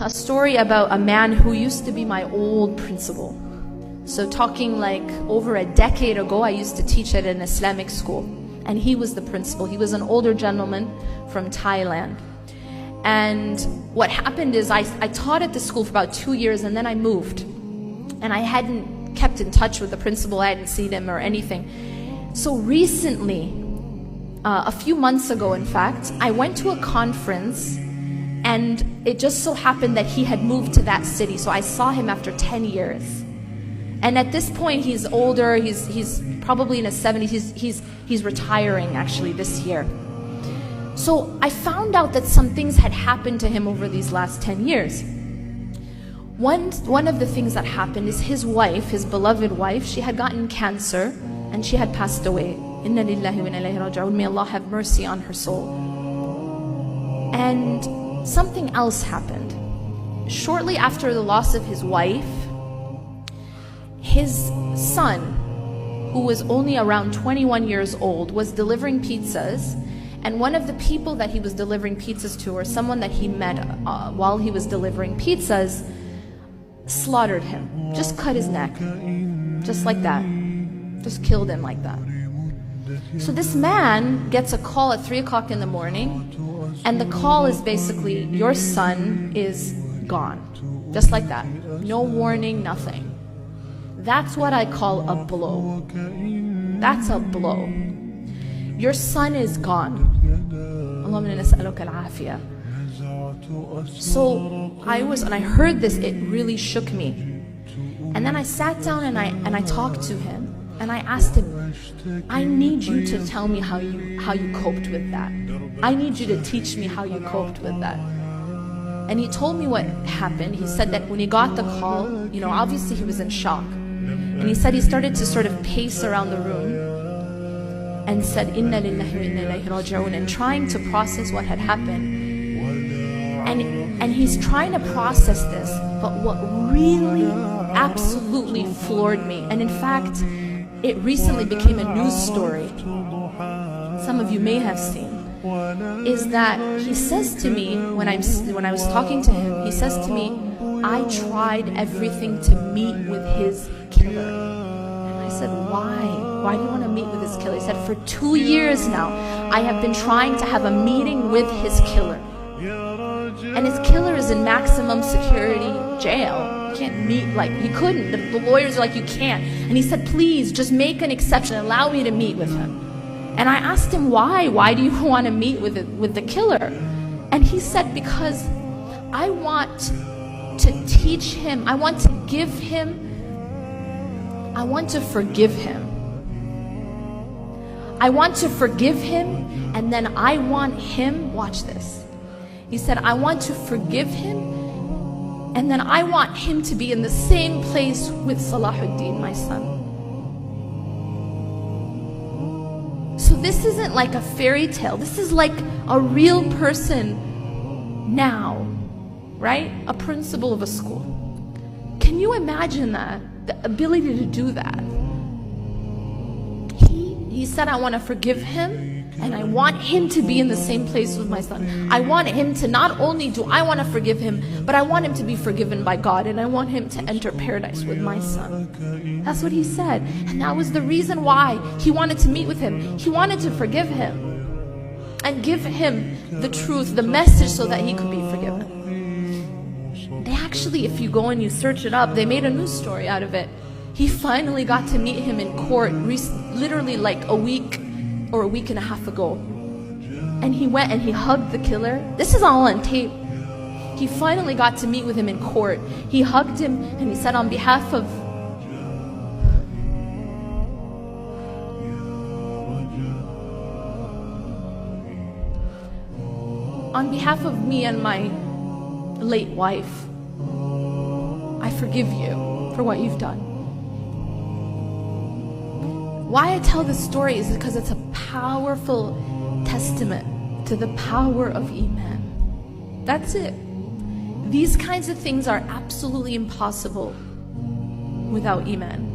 a story about a man who used to be my old principal. So talking like over a decade ago, I used to teach at an Islamic school, and he was the principal. He was an older gentleman from Thailand. And what happened is I taught at the school for about 2 years, and then I moved. And I hadn't kept in touch with the principal. I hadn't seen him or anything. So recently, a few months ago in fact, I went to a conference, and it just so happened that he had moved to that city. So I saw him after 10 years. And at this point, he's older, he's probably in his 70s, he's retiring actually this year. So I found out that some things had happened to him over these last 10 years. One of the things that happened is his wife, his beloved wife, she had gotten cancer and she had passed away. Inna lillahi wa inna ilayhi raji'un. May Allah have mercy on her soul. And something else happened. Shortly after the loss of his wife, his son, who was only around 21 years old, was delivering pizzas, and one of the people that he was delivering pizzas to, or someone that he met while he was delivering pizzas, slaughtered him, just cut his neck, just like that, just killed him like that. So this man gets a call at 3 o'clock in the morning, and the call is basically, your son is gone, just like that, no warning, nothing. That's what I call a blow. That's a blow. Your son is gone. Allahumma inna nas'aluka al-afiyah. So when I heard this, it really shook me. And then I sat down and I talked to him, and I asked him, I need you to tell me how you coped with that. I need you to teach me how you coped with that. And he told me what happened. He said that when he got the call, obviously he was in shock. And he said he started to sort of pace around the room and said, Inna lillahi wa inna ilayhi raji'un, and trying to process what had happened. And he's trying to process this, but what really absolutely floored me, and in fact, it recently became a news story, some of you may have seen, is that he says to me, when I was talking to him, he says to me, I tried everything to meet with his killer. And I said, why? Why do you want to meet with his killer? He said, for 2 years now, I have been trying to have a meeting with his killer. And his killer is in maximum security jail. You can't meet, he couldn't. The lawyers are like, you can't. And he said, please, just make an exception. Allow me to meet with him. And I asked him, why? Why do you want to meet with the killer? And he said, because I want to teach him, I want to give him, I want to forgive him. I want to forgive him, and then I want him, watch this. He said, I want to forgive him, and then I want him to be in the same place with Salahuddin, my son. So this isn't like a fairy tale. This is like a real person now, right? A principal of a school. Can you imagine that? The ability to do that. He said, I want to forgive him, and I want him to be in the same place with my son. I want him to, not only do I want to forgive him, but I want him to be forgiven by God, and I want him to enter paradise with my son. That's what he said. And that was the reason why he wanted to meet with him. He wanted to forgive him and give him the truth, the message, so that he could be forgiven. They actually, if you go and you search it up, they made a news story out of it. He finally got to meet him in court, literally like a week or a week and a half ago. And he went and he hugged the killer. This is all on tape. He finally got to meet with him in court. He hugged him and he said, on behalf of me and my late wife, I forgive you for what you've done. Why I tell this story is because it's a powerful testament to the power of Iman. That's it. These kinds of things are absolutely impossible without Iman.